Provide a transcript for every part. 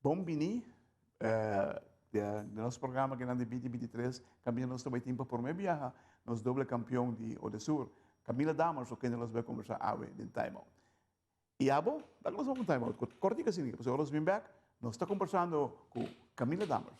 Bombini, de nosso programa que é de 2023, Camila nós também tempo por meio viaja, nós doble campeão de Odessur, Camila Damas, o que nós vamos conversar ave de time out. E abo, nós vamos com time out, corta que assim, depois nós vem back, nós está conversando com Camila Damas.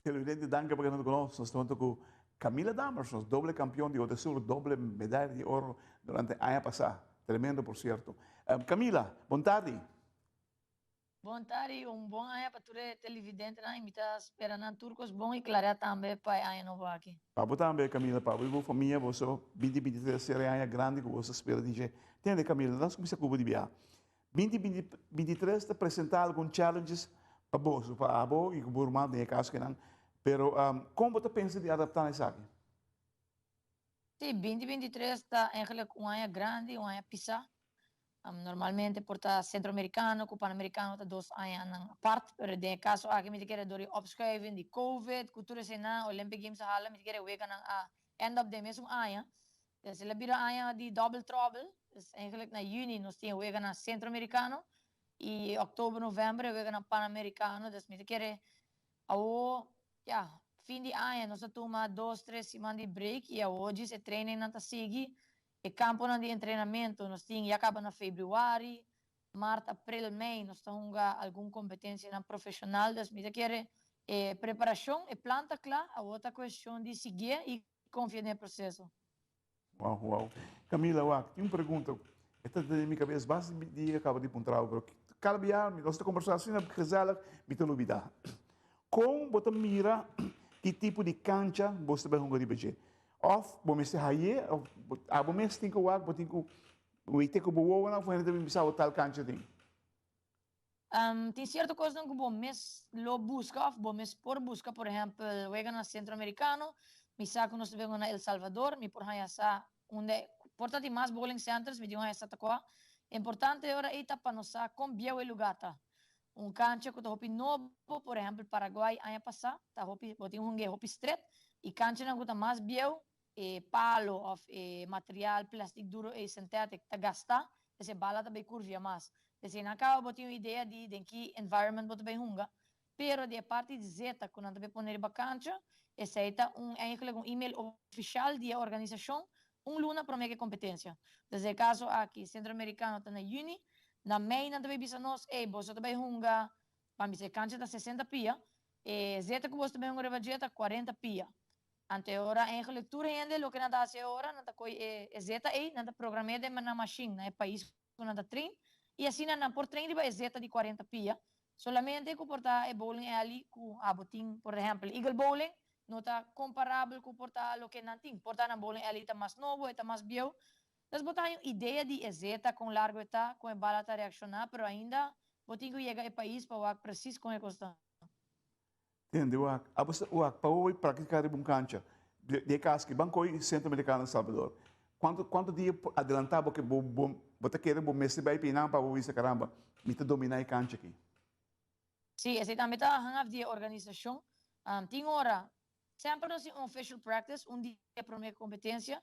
Televidente, danke por estar conosco. Nós estamos com Camila Damas, doble campeão de Odessur, doble medalha de ouro durante a ano passado. Tremendo, por certo. Camila, boa tarde. Boa tarde, bom ano para todos os televidentes, né? Me está esperando turcos bom e claro também para a ano novo aqui. Para também, Camila, para a família, você 2023 será um ano grande que você espera dizer. Entende, Camila, nós começamos a viajar. 2023 está apresentado com challenges para você, para a boa e para o irmão, em caso que não. Pero, como você pensa de adaptar isso aqui? Sim, 2023 está eigenlijk um ano grande, um ano pisar. Normalmente, por estar centro-americano, com pan-americano, está 2 anos à parte. Pero, de caso aqui, me quer door opschuiven, de COVID, cultura cena, Olympic Games halen, me quer wegen aan end of the mesmo ano. Dus, we hebben een ano die double trouble. Dus, eigenlijk na juni, nós temos wegen aan centro-americano. E oktober, novembro, wegen aan pan-americano. Dus, me quer, ja, fim de ano, nós toma 2, 3 semanas de break e hoje se treina na Tasigi. E campo de treinamento, nós temos, acaba na fevereiro, março, abril, maio, nós temos alguma competência na profissional, das me quer preparação e planta claro, a outra questão de seguir e confiar no processo. Uau, uau. Camila, uau, tem uma pergunta. Esta na minha cabeça, bastante dia acaba de encontrar, pero cada dia nós estamos conversando assim, na casala, me tem novidade. Como você mira que tipo de cancha você vai jogar de BG? Of, você haye, a você tem que jogar, você tem que o boa na frente de mim tal cancha tem. Tem certa coisa que bom, mas lo busca, bom, mas por exemplo, wega na centro-americano, me saco nós vemos na El Salvador, me por aí essa onde portanto mais bowling centers, me digo essa tacoa. Importante agora é para nós com bem o lugar tá. Cancha que está hopi novo, por exemplo, Paraguai ano passado, tá hopi, botinho hopi street, e cancha não está mais biel, palo of material plástico duro e sintético tá gasta, esse bala também curvia mais. Esse na cabo botinho ideia de que environment boto bem hunga, pero de parte de zeta quando também poner ba cancha, esse aí tá eigenlijk email oficial da organização, luna para minha competência. Desde caso aqui centro-americano tá na Uni. Na mei na também bisa nós, você também hunga, para me cancha da 60 pia, zeta que você também hunga revajeta 40 pia. Ante ora eigenlijk tu rende lo que nada hace ora, nada coi zeta nada programada de na machine, na país com nada train, e assim na por train de zeta de 40 pia. Solamente que porta bowling ali com abotin, por exemplo, Eagle Bowling, não está comparável com porta lo que não tem. Porta na bowling ali está mais novo, está mais bio. Nós botar uma ideia de exeta com largo eta, com a bala tá reaccionar, pero ainda botinho chega ao país para o preciso com a questão. Entendeu? O para o praticar em cancha de casca, banco centro-americano de Salvador. Quanto dia adelantar porque você quer bom mês vai pinar para o isso caramba, me te dominar a cancha aqui. Sim, esse também está hangaf de organização. Tem hora, sempre nós um official practice, dia para uma competência.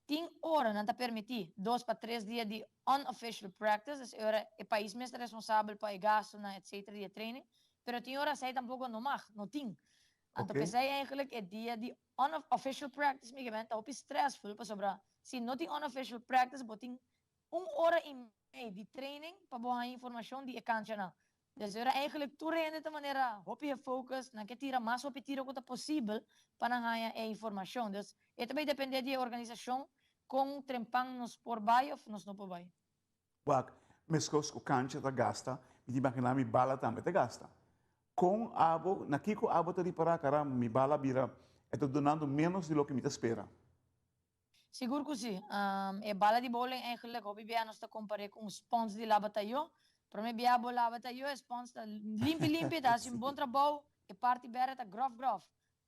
Tem hora não te permitir 2 para 3 dias de unofficial practice, essa hora é país mesmo responsável para gasto na etc de training, pero tem hora sai tampouco não mag, não tem. Então pensei eigenlijk é dia de unofficial practice, me gewend, op stressful para sobra. Se não tem unofficial practice, botin 1 hora e meia de training para boa informação de cancha na. Dus era eigenlijk toerende de maneira hopi je focus, na que tira mais hopi tira quanto possível para ganhar a informação. Dus é também depende da organização com trempang nos por bai ou nos não por bai. Wak, mescos o cancha da gasta, e de máquina mi bala também te gasta. Com abo, na kiko abo te para cara mi bala bira, estou donando menos de lo que me espera. Seguro que sim. É bala de bowling eigenlijk hopi bia nos te compare com spons de labatayo. Para mim, a bola é spons, limpo, tá assim, bom trabalho, e parte bera tá grof.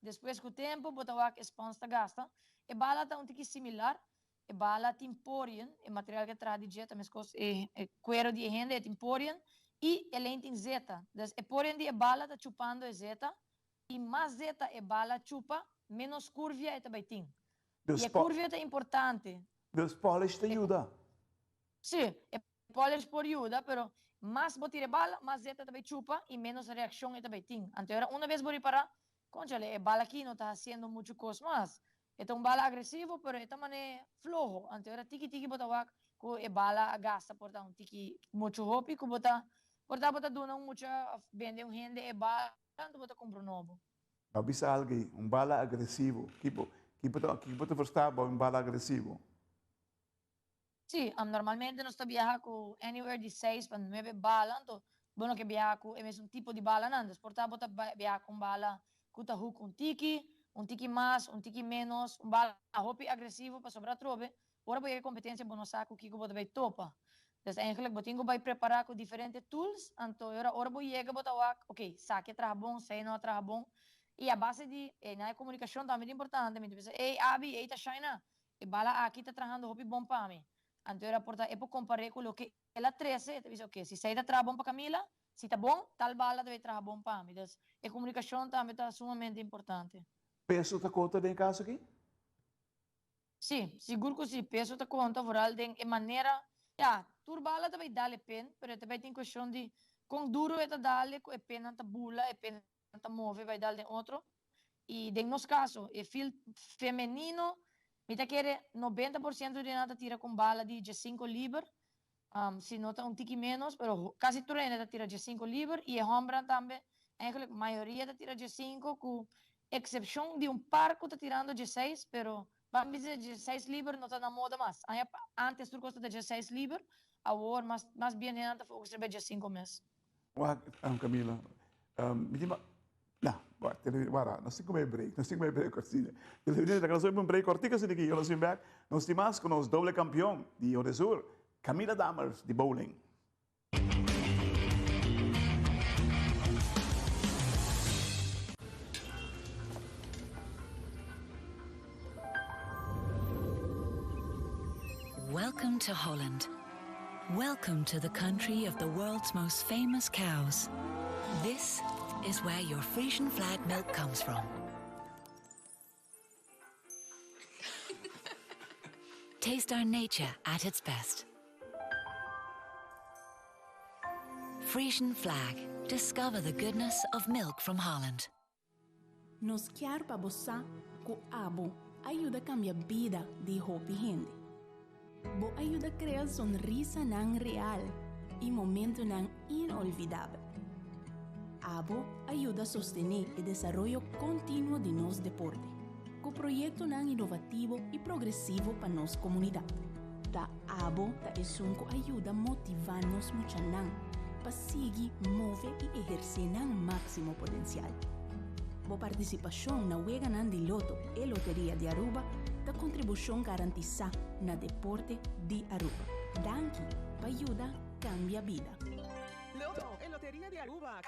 Depois com o tempo, bota o spons tá gasta. E bala tá tique similar, e bala timporian, e material que traz de jeta, mas coisa é cuero de renda é timporian, e ele tem zeta. Dus e porien de bala tá chupando e zeta, e mais zeta e bala chupa, menos curvia é também tem. E a curvia é importante. Dus polish te ajuda. Sim, polish por ajuda, pero mais botir bala, mais zeta também chupa e menos reação também tem. Então, uma vez vou parar, conchale, bala aqui não está fazendo muito coisa, mas é bala agressivo, pero é também flojo. Então, tiki bota wak, ko é bala gasta por um tiki muito hopi, ko bota bota dona muito vende rende é bala, tanto bota compra novo. Bisa alguém, bala agressivo, que bota verstar bala agressivo. Sì, normalmente non sto viajando anywhere di 6 para 9 balas, então, bueno que viajo é mesmo tipo de bala, não, desportar bota viajar com bala, cuta hook um tiki mais, um tiki menos, bala hopi agressivo para sobrar trobe, ora vai competência bono saco que bota vai topa. Dus eigenlijk botingo vai preparar com diferentes tools, então ora vai chega bota ok, saque tra bom, sei não tra bom, e a base de na comunicação também é importante, me diz, ei abi, ei tá china, e bala aqui tá trabajando hopi bom para mim. Então, era por eu comparei com o que ela 13, eu disse, ok, se sai da trabalho bom para Camila, se está bom, tal bala deve trabalhar bom para mim. Então, a comunicação também está sumamente importante. Peso está conta em caso aqui? Sim, seguro que sim, peso está conta, voral, de maneira, tur bala também dá-lhe pen, mas também tem questão de, com duro é dá-lhe, com a pena está bula, a pena está move, vai dar-lhe outro. E, em nosso caso, é fio feminino, Mita quer 90% de nada tira com bala de 5 libras, se nota tiki menos, pero quase tudo ainda tira de 5 libras, e a Hombra também, a maioria tira de 5, com exceção de par que está tirando de 6, pero vamos dizer de 6 libras não está na moda mais. Antes tu custa de 6 libras, agora mais bem ainda foi o de 5 meses. Camila, nós temos que break cortinha. Nós temos um break cortinho assim aqui, nós vamos nós temos com os doble campeão de Odesur, Camila Damers de bowling. Welcome to Holland. Welcome to the country of the world's most famous cows. This is where your Frisian flag milk comes from. Taste our nature at its best. Frisian flag. Discover the goodness of milk from Holland. Nos quer para bossa com abo ajuda a cambiar a vida de hopi gente. Bo ajuda a criar sonrisa não real e momento não inolvidável. Abo ajuda a sostener o desenvolvimento contínuo de nosso deporte, com projeto não inovativo e progressivo para nossa comunidade. Da Abo da Esunco ajuda a motivar-nos muito para seguir, mover e exercer o máximo potencial. Bo participação na Weganan de Loto e Loteria de Aruba da contribuição garantizada na deporte de Aruba. Danke, para ajuda cambia vida. Loto e Loteria de Aruba.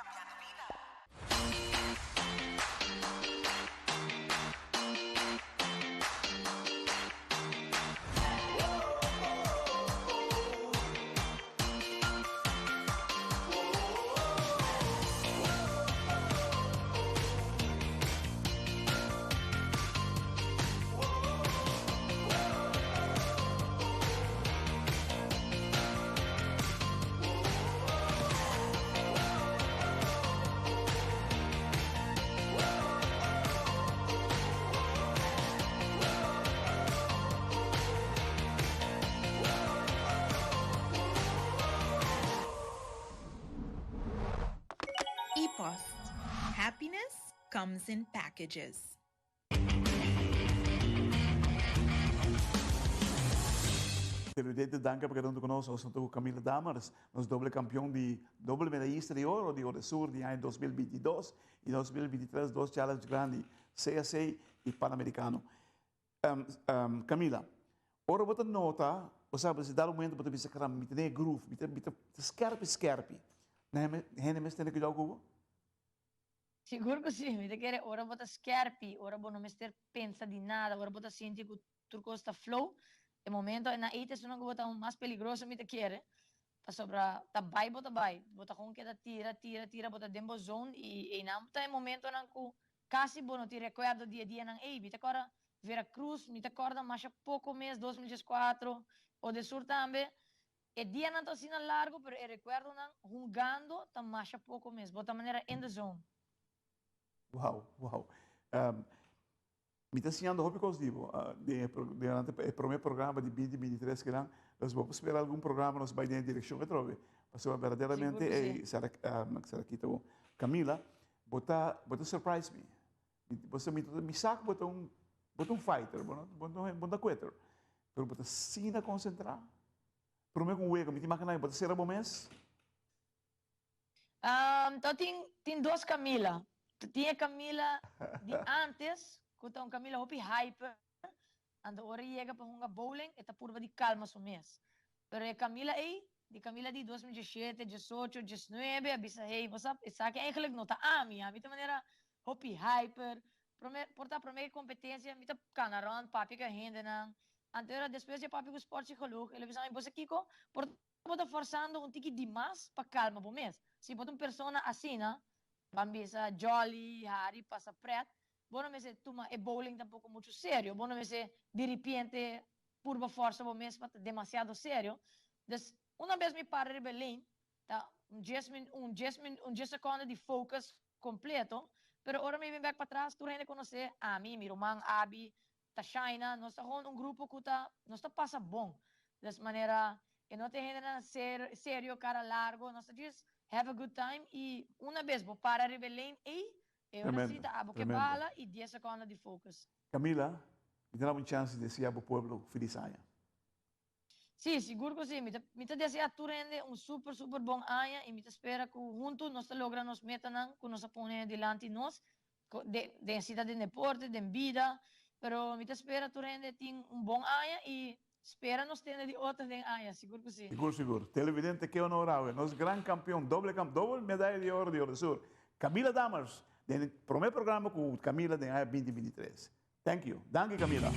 ePost. Happiness comes in packages. Televidente, danke por estar conosco. Eu sou Camila Damers, nós doble campeão de doble medalhista de ouro de Odessur de ano 2022 e 2023, dois challenges grandes, CSA e Pan-Americano. Camila, ora você nota, você sabe, se dá um momento para você criar um groove, scarpe. Hene mes tem que dar algo? Seguro que sim, me quer ora bota scherpi, ora não me ter pensa de nada, ora bota senti que o turco está flow. E momento na ite sono que bota mais peligroso me te quer. Pa sobra tabay bota com que da tira bota dembo zone e não tá em momento não que quase bono te recuerdo dia não ei, bita agora Veracruz, me te acorda mais pouco mês 2004 o de sur também. E dia não tá assim largo, pero eu recuerdo não jugando tá mais pouco mês, bota maneira in the zone. Wow. Me está ensinando hobby positivo. Durante o primeiro programa de 2023 que nós vamos esperar algum programa nós vai na direção que trove. Porque verdadeiramente será que tá Camila, bota surprise me. Você me saca bota um fighter, bota quitter. Pero bota sina concentrar. Primeiro com o ego, me te imagina bota ser bom mês. Então tem duas Camila. Tinha Camila de antes, que tá Camila hopi hyper, ando ora chega para jogar bowling, e tá purva de calma so mês. Pero Camila de Camila de 2017, 18, 19, abisa você sabe eigenlijk não tá a minha maneira hopi hyper, porta primeira competência, me tá canaran, papi que rende não. Antera depois de papi com esporte psicólogo, ele bisa você Kiko, porta forçando um tique demais para calma pro mês. Se bota uma pessoa assim, né? Bambisa jolly, Harry passa preto. Bueno, me se toma e bowling tampoco muito sério. Bueno, me se de repente purva força o mês para demasiado sério. Então, uma vez me parei Berlim, tá 10 segundos de focus completo, pero agora me vem back para trás, tu ainda conhecer a mim, meu irmão, Abi, tá China, nós estamos um grupo que tá, nós tá passa bom. Dessa maneira, e não tem ainda sério, cara largo, nós just have a good time e uma vez vou parar em Belém e eu necessito a boca bala e 10 segundos de focus. Camila, me dá uma chance de dizer ao povo feliz ano. Sim, seguro que sim. Me te deseja tu rende um super bom ano e me te espera que juntos nós logramos metas que nós põe delante nós de cidade de deporte, de vida, pero me te espera tu rende tem bom ano e espera nos ter de outro de ano, seguro que sim. Seguro. Televidente que honorável, nosso grande campeão, doble medalha de ouro de Odessur, Camila Damers, no primeiro programa com Camila de 2023. Thank you, Camila.